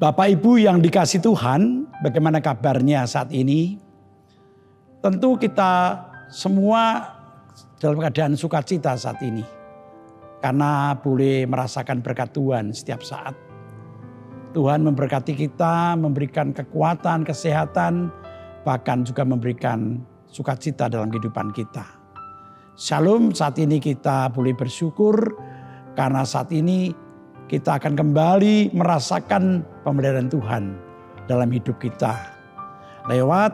Bapak Ibu yang dikasih Tuhan, bagaimana kabarnya saat ini? Tentu kita semua dalam keadaan sukacita saat ini. Karena boleh merasakan berkat Tuhan setiap saat. Tuhan memberkati kita, memberikan kekuatan, kesehatan, bahkan juga memberikan sukacita dalam kehidupan kita. Shalom, saat ini kita boleh bersyukur karena saat ini kita akan kembali merasakan pemeliharaan Tuhan dalam hidup kita. Lewat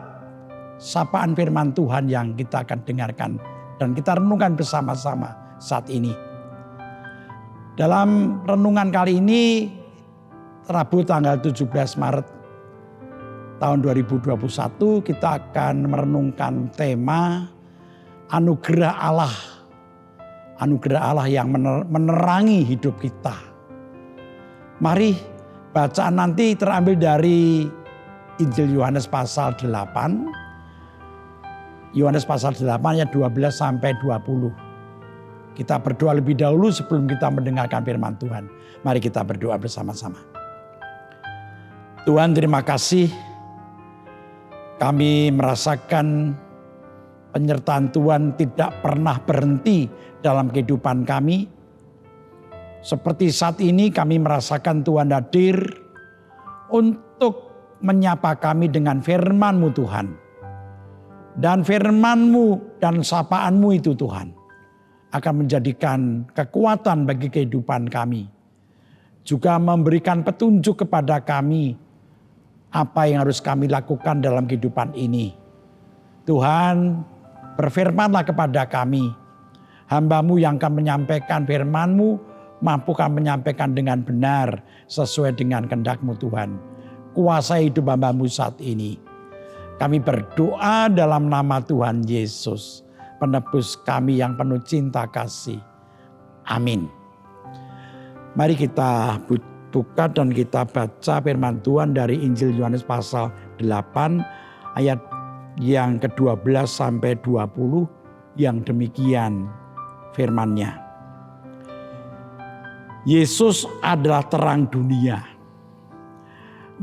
sapaan firman Tuhan yang kita akan dengarkan dan kita renungkan bersama-sama saat ini. Dalam renungan kali ini, Rabu tanggal 17 Maret tahun 2021, kita akan merenungkan tema Anugerah Allah. Anugerah Allah yang menerangi hidup kita. Mari bacaan nanti terambil dari Injil Yohanes pasal 8. Yohanes pasal 8 ayat 12 sampai 20. Kita berdoa lebih dahulu sebelum kita mendengarkan firman Tuhan. Mari kita berdoa bersama-sama. Tuhan, terima kasih. Kami merasakan penyertaan Tuhan tidak pernah berhenti dalam kehidupan kami. Seperti saat ini kami merasakan Tuhan hadir untuk menyapa kami dengan firman-Mu Tuhan. Dan firman-Mu dan sapaan-Mu itu Tuhan akan menjadikan kekuatan bagi kehidupan kami. Juga memberikan petunjuk kepada kami apa yang harus kami lakukan dalam kehidupan ini. Tuhan, berfirmanlah kepada kami. Hamba-Mu yang akan menyampaikan firman-Mu, mampukah menyampaikan dengan benar sesuai dengan kehendak-Mu Tuhan. Kuasai hidup hamba-Mu saat ini. Kami berdoa dalam nama Tuhan Yesus, penebus kami yang penuh cinta kasih. Amin. Mari kita buka dan kita baca firman Tuhan dari Injil Yohanes pasal 8 ayat yang ke-12 sampai 20 yang demikian firman-Nya. Yesus adalah terang dunia.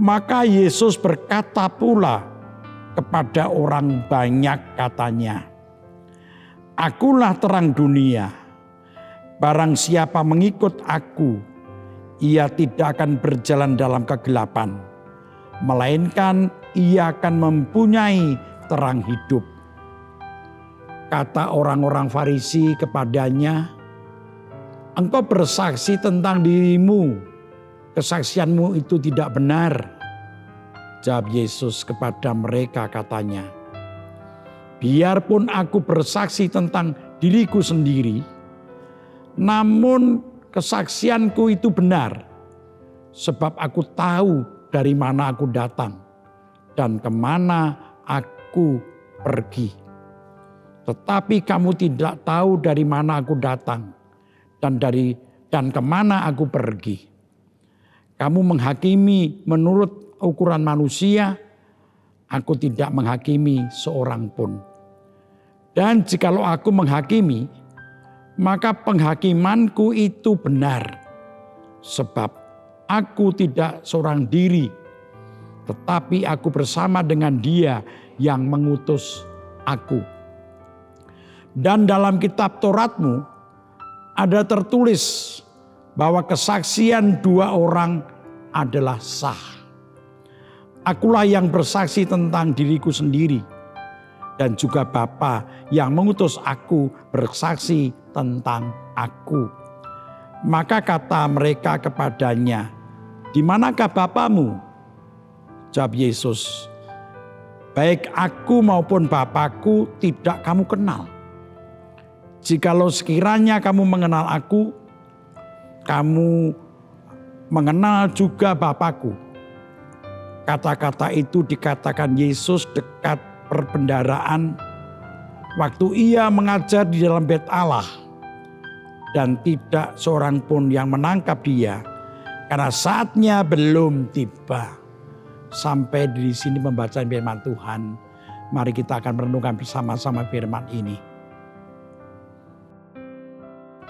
Maka Yesus berkata pula kepada orang banyak katanya, "Akulah terang dunia. Barang siapa mengikut aku, ia tidak akan berjalan dalam kegelapan, melainkan ia akan mempunyai terang hidup." Kata orang-orang Farisi kepadanya, "Engkau bersaksi tentang dirimu, kesaksianmu itu tidak benar." Jawab Yesus kepada mereka katanya, "Biarpun aku bersaksi tentang diriku sendiri, namun kesaksianku itu benar, sebab aku tahu dari mana aku datang dan kemana aku pergi. Tetapi kamu tidak tahu dari mana aku datang dan kemana aku pergi. Kamu menghakimi menurut ukuran manusia, aku tidak menghakimi seorang pun. Dan jikalau aku menghakimi, maka penghakimanku itu benar, sebab aku tidak seorang diri, tetapi aku bersama dengan Dia yang mengutus aku. Dan dalam kitab Taurat-Mu ada tertulis bahwa kesaksian dua orang adalah sah. Akulah yang bersaksi tentang diriku sendiri, dan juga Bapa yang mengutus aku bersaksi tentang aku. Maka kata mereka kepadanya, "Di manakah Bapamu?" Jawab Yesus, "Baik aku maupun Bapakku tidak kamu kenal. Jikalau sekiranya kamu mengenal aku, kamu mengenal juga Bapakku." Kata-kata itu dikatakan Yesus dekat perbendaharaan waktu ia mengajar di dalam bait Allah. Dan tidak seorang pun yang menangkap dia karena saatnya belum tiba. Sampai di sini membaca firman Tuhan. Mari kita akan merenungkan bersama-sama firman ini.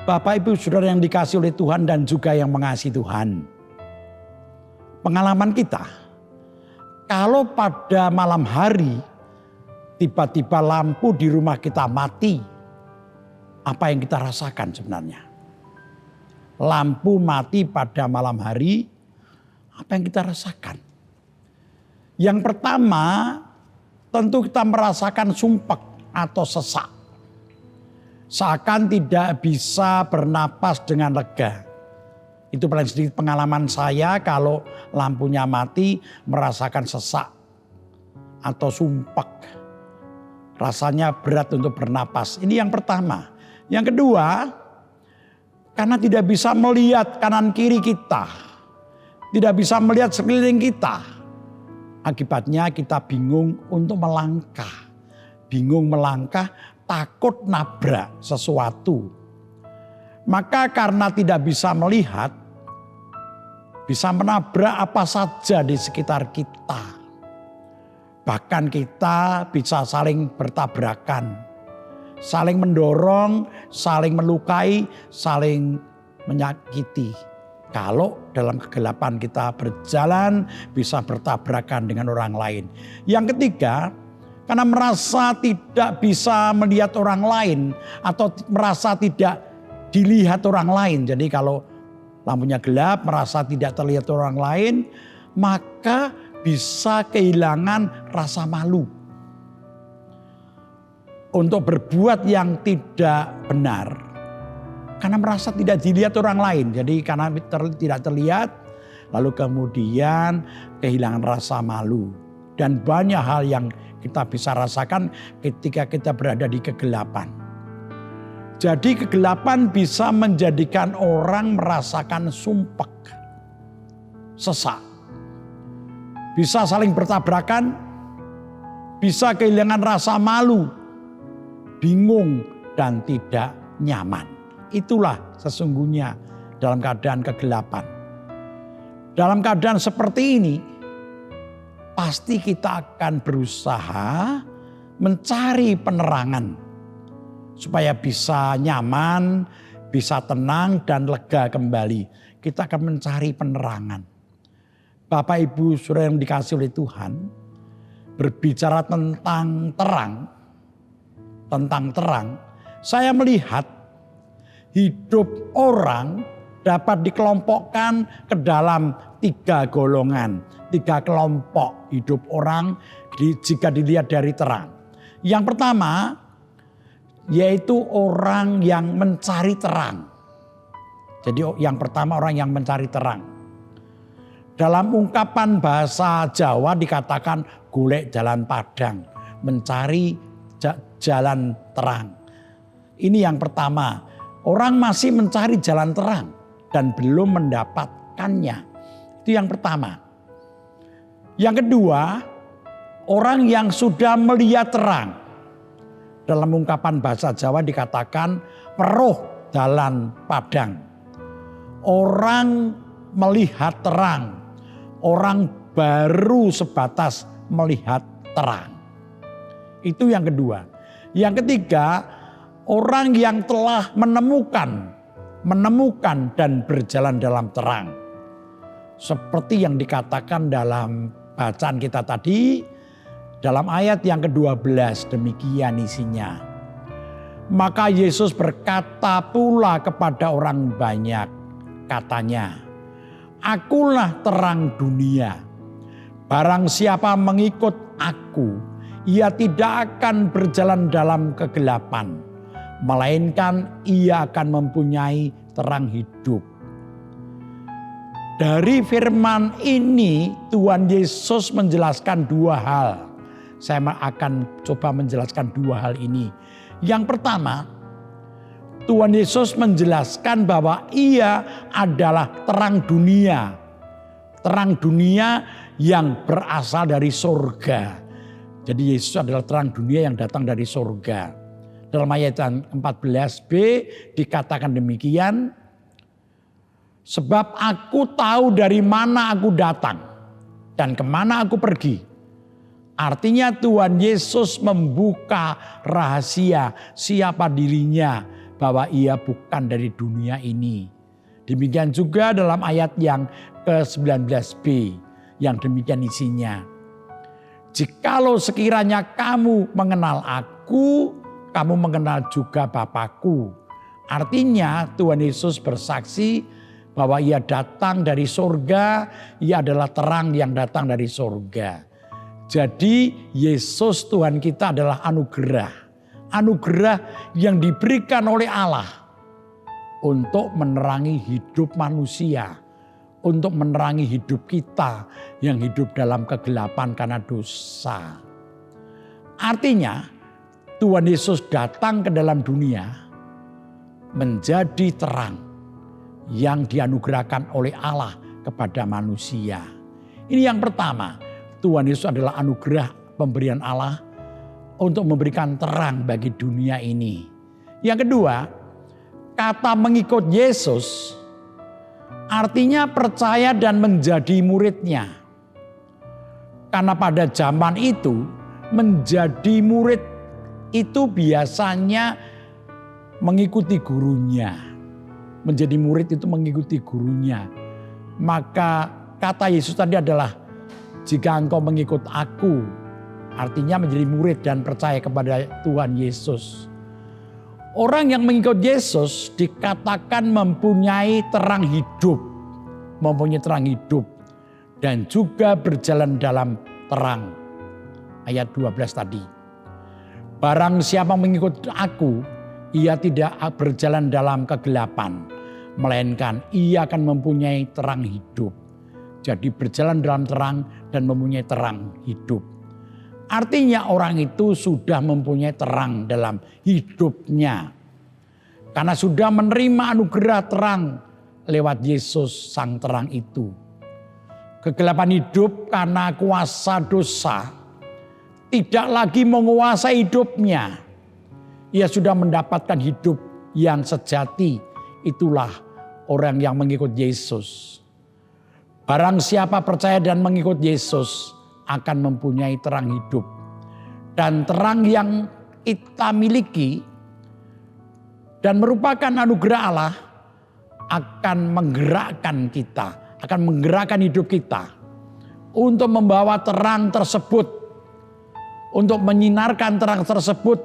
Bapak Ibu Saudara yang dikasihi oleh Tuhan dan juga yang mengasihi Tuhan. pengalaman kita. Kalau pada malam hari tiba-tiba lampu di rumah kita mati, apa yang kita rasakan sebenarnya? Lampu mati pada malam hari, apa yang kita rasakan? Yang pertama, tentu kita merasakan sumpek atau sesak. Seakan tidak bisa bernapas dengan lega. Itu paling sedikit pengalaman saya kalau lampunya mati merasakan sesak atau sumpek. Rasanya berat untuk bernapas. Ini yang pertama. Yang kedua, karena tidak bisa melihat kanan kiri kita. Tidak bisa melihat sekeliling kita. Akibatnya kita bingung untuk melangkah. Bingung melangkah, takut nabrak sesuatu. Maka karena tidak bisa melihat, bisa menabrak apa saja di sekitar kita. Bahkan kita bisa saling bertabrakan, saling mendorong, saling melukai, saling menyakiti. Kalau dalam kegelapan kita berjalan bisa bertabrakan dengan orang lain. Yang ketiga, karena merasa tidak bisa melihat orang lain atau merasa tidak dilihat orang lain. Jadi kalau lampunya gelap, merasa tidak terlihat orang lain, maka bisa kehilangan rasa malu untuk berbuat yang tidak benar. Karena merasa tidak dilihat orang lain. Jadi karena tidak terlihat, lalu kemudian kehilangan rasa malu. Dan banyak hal yang kita bisa rasakan ketika kita berada di kegelapan. Jadi kegelapan bisa menjadikan orang merasakan sumpek, sesak. Bisa saling bertabrakan, bisa kehilangan rasa malu, bingung dan tidak nyaman. Itulah sesungguhnya dalam keadaan kegelapan. Dalam keadaan seperti ini, pasti kita akan berusaha mencari penerangan supaya bisa nyaman, bisa tenang dan lega kembali. Kita akan mencari penerangan. Bapak Ibu Saudara yang dikasihi oleh Tuhan, berbicara tentang terang, saya melihat hidup orang dapat dikelompokkan ke dalam 3 golongan, 3 kelompok hidup orang jika dilihat dari terang. Yang pertama yaitu orang yang mencari terang. Jadi yang pertama orang yang mencari terang. Dalam ungkapan bahasa Jawa dikatakan golek jalan padang, mencari jalan terang. Ini yang pertama. Orang masih mencari jalan terang dan belum mendapatkannya. Itu yang pertama. Yang kedua, orang yang sudah melihat terang. Dalam ungkapan bahasa Jawa dikatakan weruh dalan padang. Orang melihat terang. Orang baru sebatas melihat terang. Itu yang kedua. Yang ketiga, orang yang telah menemukan dan berjalan dalam terang. Seperti yang dikatakan dalam bacaan kita tadi, dalam ayat yang ke-12 demikian isinya. Maka Yesus berkata pula kepada orang banyak, katanya, "Akulah terang dunia. Barang siapa mengikut aku, ia tidak akan berjalan dalam kegelapan, melainkan ia akan mempunyai terang hidup." Dari firman ini Tuhan Yesus menjelaskan 2 hal. Saya akan coba menjelaskan 2 hal ini. Yang pertama, Tuhan Yesus menjelaskan bahwa ia adalah terang dunia. Terang dunia yang berasal dari surga. Jadi Yesus adalah terang dunia yang datang dari surga. Dalam ayat 14b dikatakan demikian. Sebab aku tahu dari mana aku datang dan kemana aku pergi. Artinya Tuhan Yesus membuka rahasia siapa dirinya bahwa ia bukan dari dunia ini. Demikian juga dalam ayat yang ke-19b yang demikian isinya. Jikalau sekiranya kamu mengenal aku, kamu mengenal juga Bapakku. Artinya Tuhan Yesus bersaksi bahwa ia datang dari surga, ia adalah terang yang datang dari surga. Jadi Yesus Tuhan kita adalah anugerah. Anugerah yang diberikan oleh Allah untuk menerangi hidup manusia. Untuk menerangi hidup kita yang hidup dalam kegelapan karena dosa. Artinya Tuhan Yesus datang ke dalam dunia menjadi terang yang dianugerahkan oleh Allah kepada manusia. Ini yang pertama, Tuhan Yesus adalah anugerah pemberian Allah untuk memberikan terang bagi dunia ini. Yang kedua, kata mengikut Yesus artinya percaya dan menjadi muridnya. Karena pada zaman itu menjadi murid itu biasanya mengikuti gurunya. Menjadi murid itu mengikuti gurunya. Maka kata Yesus tadi adalah jika engkau mengikut aku, artinya menjadi murid dan percaya kepada Tuhan Yesus. Orang yang mengikut Yesus dikatakan mempunyai terang hidup. Mempunyai terang hidup. Dan juga berjalan dalam terang. Ayat 12 tadi. Barang siapa mengikut aku, ia tidak berjalan dalam kegelapan. Melainkan ia akan mempunyai terang hidup. Jadi berjalan dalam terang dan mempunyai terang hidup. Artinya orang itu sudah mempunyai terang dalam hidupnya. Karena sudah menerima anugerah terang lewat Yesus sang terang itu. Kegelapan hidup karena kuasa dosa tidak lagi menguasai hidupnya. Ia sudah mendapatkan hidup yang sejati. Itulah orang yang mengikut Yesus. Barang siapa percaya dan mengikut Yesus akan mempunyai terang hidup. Dan terang yang kita miliki dan merupakan anugerah Allah akan menggerakkan kita, akan menggerakkan hidup kita untuk membawa terang tersebut, untuk menyinarkan terang tersebut,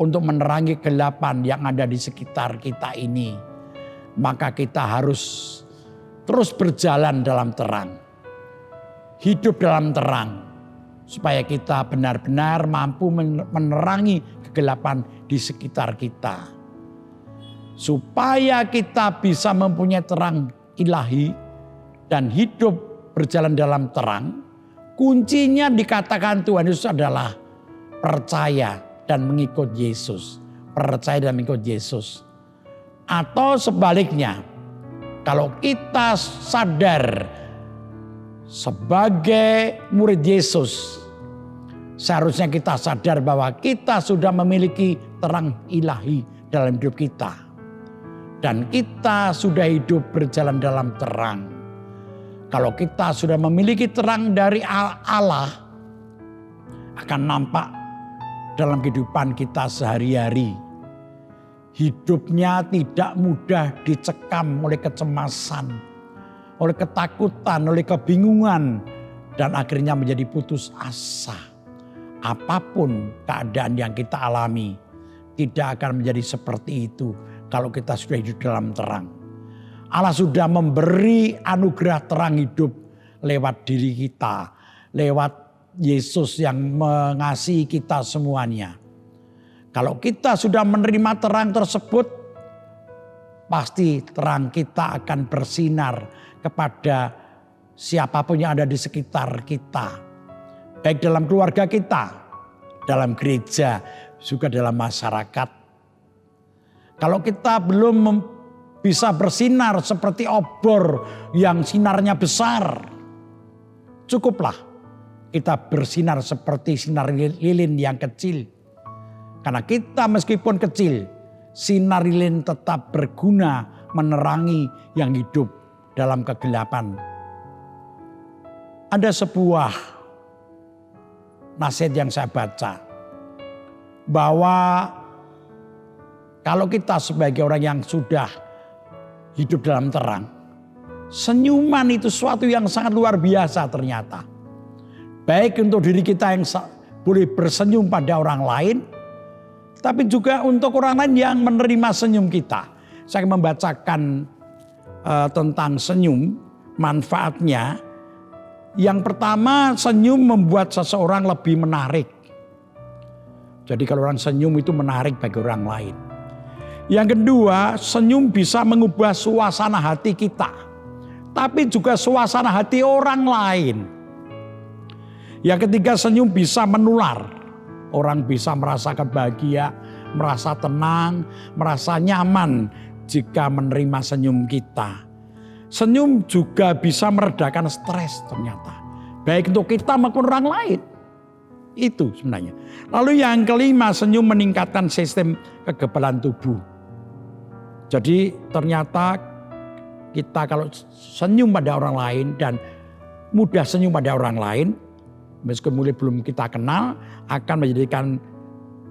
untuk menerangi kegelapan yang ada di sekitar kita ini. Maka kita harus terus berjalan dalam terang. Hidup dalam terang. Supaya kita benar-benar mampu menerangi kegelapan di sekitar kita. Supaya kita bisa mempunyai terang ilahi dan hidup berjalan dalam terang. Kuncinya dikatakan Tuhan Yesus adalah percaya dan mengikut Yesus. Percaya dan mengikut Yesus. Atau sebaliknya, kalau kita sadar sebagai murid Yesus, seharusnya kita sadar bahwa kita sudah memiliki terang ilahi dalam hidup kita. Dan kita sudah hidup berjalan dalam terang. Kalau kita sudah memiliki terang dari Allah, akan nampak dalam kehidupan kita sehari-hari. Hidupnya tidak mudah dicekam oleh kecemasan, oleh ketakutan, oleh kebingungan, dan akhirnya menjadi putus asa. Apapun keadaan yang kita alami, tidak akan menjadi seperti itu kalau kita sudah hidup dalam terang. Allah sudah memberi anugerah terang hidup lewat diri kita, lewat Yesus yang mengasihi kita semuanya. Kalau kita sudah menerima terang tersebut, pasti terang kita akan bersinar kepada siapapun yang ada di sekitar kita. Baik dalam keluarga kita, dalam gereja, juga dalam masyarakat. Kalau kita belum bisa bersinar seperti obor yang sinarnya besar, cukuplah kita bersinar seperti sinar lilin yang kecil. Karena kita meskipun kecil, sinar lilin tetap berguna menerangi yang hidup dalam kegelapan. Ada sebuah nasihat yang saya baca, bahwa kalau kita sebagai orang yang sudah hidup dalam terang, Senyuman itu sesuatu yang sangat luar biasa ternyata. Baik untuk diri kita yang boleh bersenyum pada orang lain, tapi juga untuk orang lain yang menerima senyum kita. Saya membacakan tentang senyum, manfaatnya. Yang pertama, senyum membuat seseorang lebih menarik. Jadi kalau orang senyum itu menarik bagi orang lain. Yang kedua, senyum bisa mengubah suasana hati kita, tapi juga suasana hati orang lain. Yang ketiga, senyum bisa menular. Orang bisa merasakan bahagia, merasa tenang, merasa nyaman jika menerima senyum kita. Senyum juga bisa meredakan stres ternyata. Baik untuk kita maupun orang lain. Itu sebenarnya. Lalu yang kelima, senyum meningkatkan sistem kekebalan tubuh. Jadi ternyata kita kalau senyum pada orang lain dan mudah senyum pada orang lain, meskipun belum kita kenal, akan menjadikan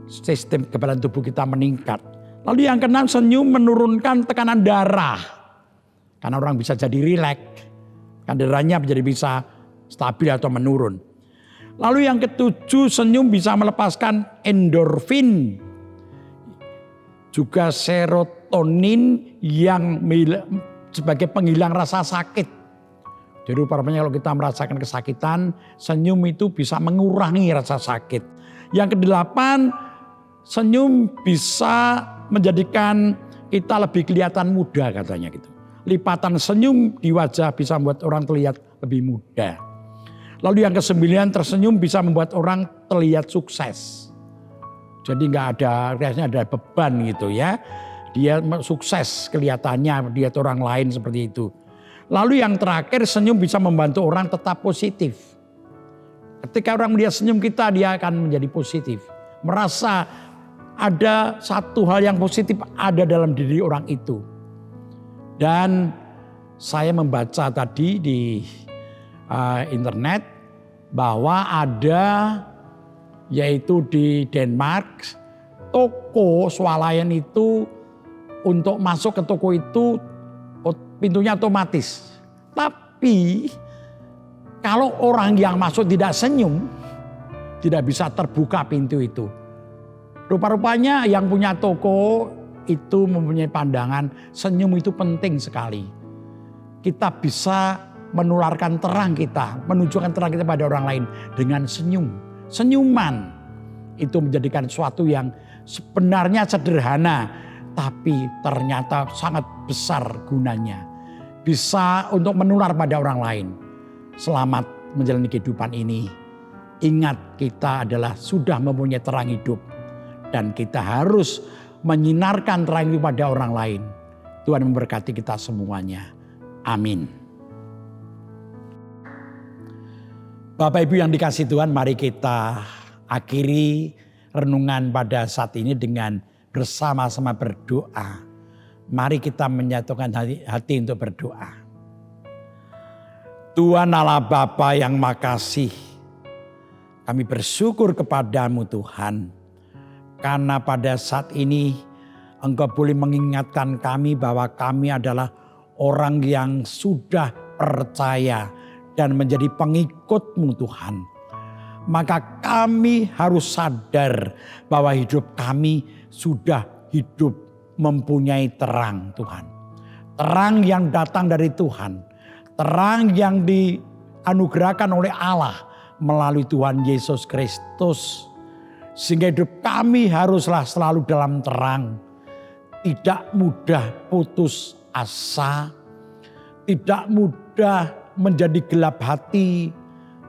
sistem kekebalan tubuh kita meningkat. Lalu yang keenam, senyum menurunkan tekanan darah. Karena orang bisa jadi rileks, kan darahnya menjadi bisa stabil atau menurun. Lalu yang ketujuh, senyum bisa melepaskan endorfin, juga serotonin yang sebagai penghilang rasa sakit. Jadi rupanya kalau kita merasakan kesakitan, senyum itu bisa mengurangi rasa sakit. Yang kedelapan, senyum bisa menjadikan kita lebih kelihatan muda katanya gitu. Lipatan senyum di wajah bisa membuat orang terlihat lebih muda. Lalu yang kesembilan, tersenyum bisa membuat orang terlihat sukses. Jadi rasanya ada beban gitu ya. Dia sukses kelihatannya, dia orang lain seperti itu. Lalu yang terakhir, senyum bisa membantu orang tetap positif. Ketika orang melihat senyum kita, dia akan menjadi positif. Merasa ada satu hal yang positif ada dalam diri orang itu. Dan saya membaca tadi di internet bahwa ada yaitu di Denmark, toko swalayan itu untuk masuk ke toko itu pintunya otomatis. Tapi kalau orang yang masuk tidak senyum, tidak bisa terbuka pintu itu. Rupa-rupanya yang punya toko itu mempunyai pandangan senyum itu penting sekali. Kita bisa menularkan terang kita, menunjukkan terang kita pada orang lain dengan senyum. Senyuman itu menjadikan sesuatu yang sebenarnya sederhana, tapi ternyata sangat besar gunanya. Bisa untuk menular pada orang lain. Selamat menjalani kehidupan ini. Ingat, kita adalah sudah mempunyai terang hidup. Dan kita harus menyinarkan terang itu pada orang lain. Tuhan memberkati kita semuanya. Amin. Bapak Ibu yang dikasihi Tuhan, mari kita akhiri renungan pada saat ini dengan bersama-sama berdoa. Mari kita menyatukan hati untuk berdoa. Tuhan Allah Bapa yang makasih, kami bersyukur kepadamu Tuhan. Karena pada saat ini Engkau boleh mengingatkan kami bahwa kami adalah orang yang sudah percaya dan menjadi pengikut-Mu Tuhan. Maka kami harus sadar bahwa hidup kami sudah hidup mempunyai terang Tuhan. Terang yang datang dari Tuhan. Terang yang dianugerahkan oleh Allah melalui Tuhan Yesus Kristus. Sehingga hidup kami haruslah selalu dalam terang. Tidak mudah putus asa. Tidak mudah menjadi gelap hati.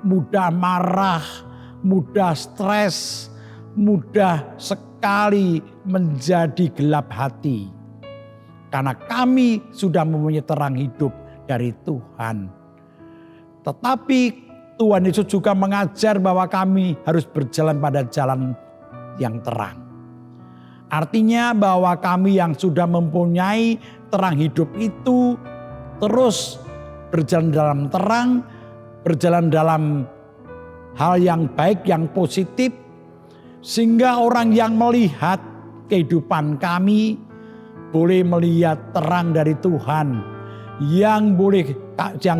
Mudah marah. Mudah stres. Mudah sekali menjadi gelap hati. Karena kami sudah mempunyai terang hidup dari Tuhan. Tetapi Tuhan Yesus juga mengajar bahwa kami harus berjalan pada jalan yang terang. Artinya bahwa kami yang sudah mempunyai terang hidup itu terus berjalan dalam terang, berjalan dalam hal yang baik, yang positif. Sehingga orang yang melihat kehidupan kami boleh melihat terang dari Tuhan yang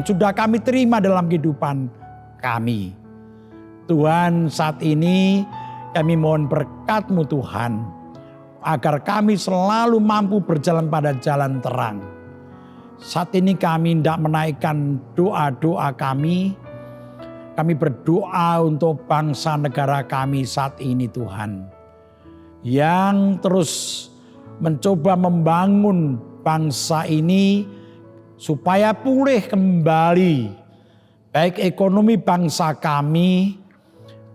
sudah kami terima dalam kehidupan kami. Tuhan, saat ini kami mohon berkat-Mu Tuhan, agar kami selalu mampu berjalan pada jalan terang. Saat ini kami hendak menaikkan doa-doa kami. Kami berdoa untuk bangsa negara kami saat ini Tuhan. Yang terus mencoba membangun bangsa ini supaya pulih kembali. Baik ekonomi bangsa kami,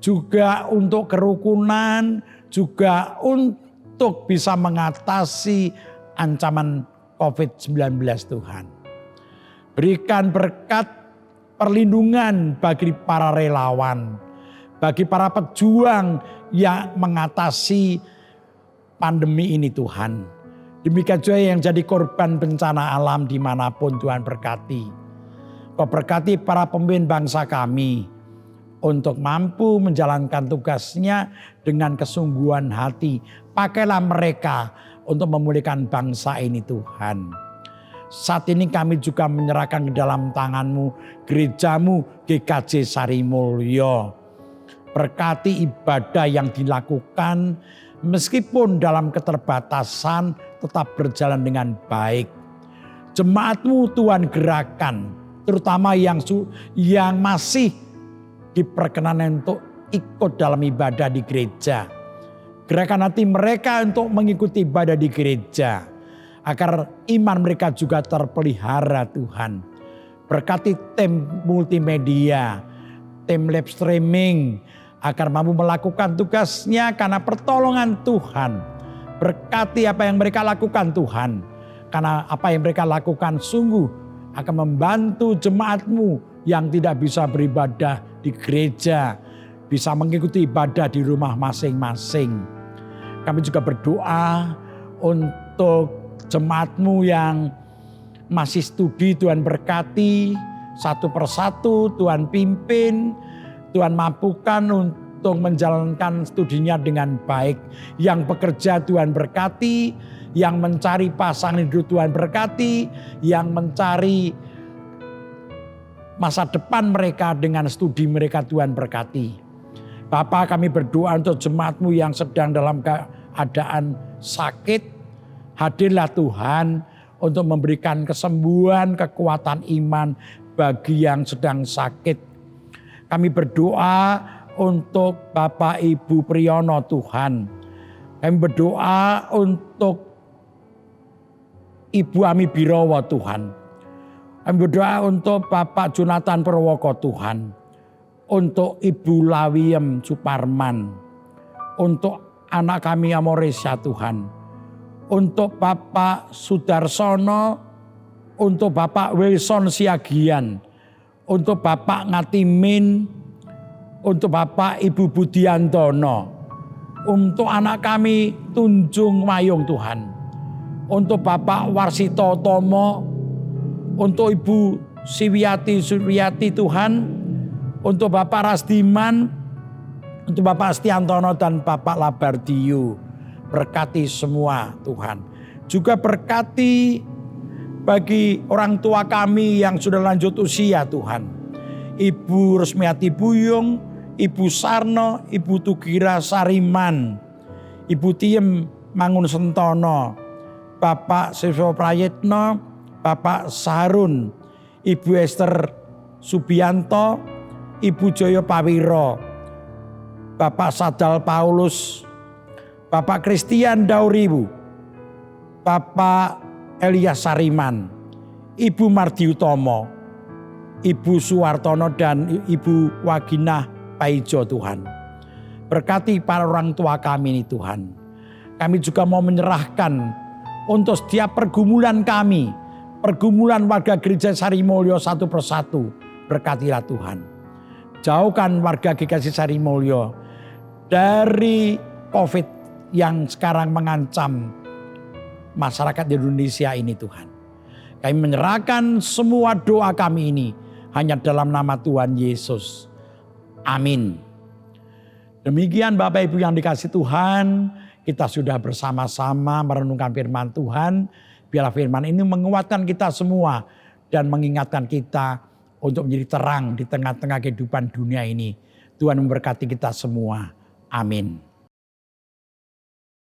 juga untuk kerukunan, juga untuk bisa mengatasi ancaman COVID-19 Tuhan. Berikan berkat perlindungan bagi para relawan, bagi para pejuang yang mengatasi pandemi ini Tuhan. Demikian juga yang jadi korban bencana alam dimanapun Tuhan berkati. Kau berkati para pemimpin bangsa kami untuk mampu menjalankan tugasnya dengan kesungguhan hati. Pakailah mereka untuk memulihkan bangsa ini Tuhan. Saat ini kami juga menyerahkan ke dalam tangan-Mu gereja-Mu GKJ Sarimulyo. Berkati ibadah yang dilakukan meskipun dalam keterbatasan tetap berjalan dengan baik. Jemaat-Mu Tuhan gerakan, terutama yang masih diperkenan untuk ikut dalam ibadah di gereja. Gerakan hati mereka untuk mengikuti ibadah di gereja, agar iman mereka juga terpelihara Tuhan. Berkati tim multimedia, tim live streaming, agar mampu melakukan tugasnya karena pertolongan Tuhan. Berkati apa yang mereka lakukan Tuhan, karena apa yang mereka lakukan sungguh akan membantu jemaat-Mu yang tidak bisa beribadah di gereja, bisa mengikuti ibadah di rumah masing-masing. Kami juga berdoa untuk jemaat-Mu yang masih studi, Tuhan berkati satu persatu, Tuhan pimpin, Tuhan mampukan untuk menjalankan studinya dengan baik. Yang bekerja Tuhan berkati, yang mencari pasangan hidup Tuhan berkati, yang mencari masa depan mereka dengan studi mereka Tuhan berkati. Bapa, kami berdoa untuk jemaat-Mu yang sedang dalam keadaan sakit. Hadirlah Tuhan untuk memberikan kesembuhan, kekuatan iman bagi yang sedang sakit. Kami berdoa untuk Bapak Ibu Priyono Tuhan. Kami berdoa untuk Ibu Ami Birowo Tuhan. Kami berdoa untuk Bapak Jonathan Purwoko Tuhan. Untuk Ibu Lawiem Suparman. Untuk anak kami Amoresya Tuhan. Untuk Bapak Sudarsono, untuk Bapak Wilson Siagian, untuk Bapak Ngatimin, untuk Bapak Ibu Budiantono, untuk anak kami Tunjung Mayung Tuhan, untuk Bapak Warsito Tomo, untuk Ibu Siwiati Suryati Tuhan, untuk Bapak Rasdiman, untuk Bapak Astiantono dan Bapak Labardiyu. Berkati semua Tuhan. Juga berkati bagi orang tua kami yang sudah lanjut usia Tuhan. Ibu Rusmiati Buyung, Ibu Sarno, Ibu Tugira Sariman, Ibu Tiem Mangun Sentono, Bapak Siswa Prayitno, Bapak Sarun, Ibu Esther Subianto, Ibu Joyo Pawiro, Bapak Sadal Paulus, Bapak Christian Dauribu, Bapak Elias Sariman, Ibu Mardiutomo, Ibu Suwartono dan Ibu Waginah Paijo Tuhan. Berkati para orang tua kami ini Tuhan. Kami juga mau menyerahkan untuk setiap pergumulan kami, pergumulan warga gereja Sarimulyo satu persatu. Berkatilah Tuhan. Jauhkan warga GKJ Sarimulyo dari COVID yang sekarang mengancam masyarakat Indonesia ini Tuhan. Kami menyerahkan semua doa kami ini hanya dalam nama Tuhan Yesus. Amin. Demikian Bapak Ibu yang dikasih Tuhan, kita sudah bersama-sama merenungkan firman Tuhan. Biarlah firman ini menguatkan kita semua dan mengingatkan kita untuk menjadi terang di tengah-tengah kehidupan dunia ini. Tuhan memberkati kita semua. Amin.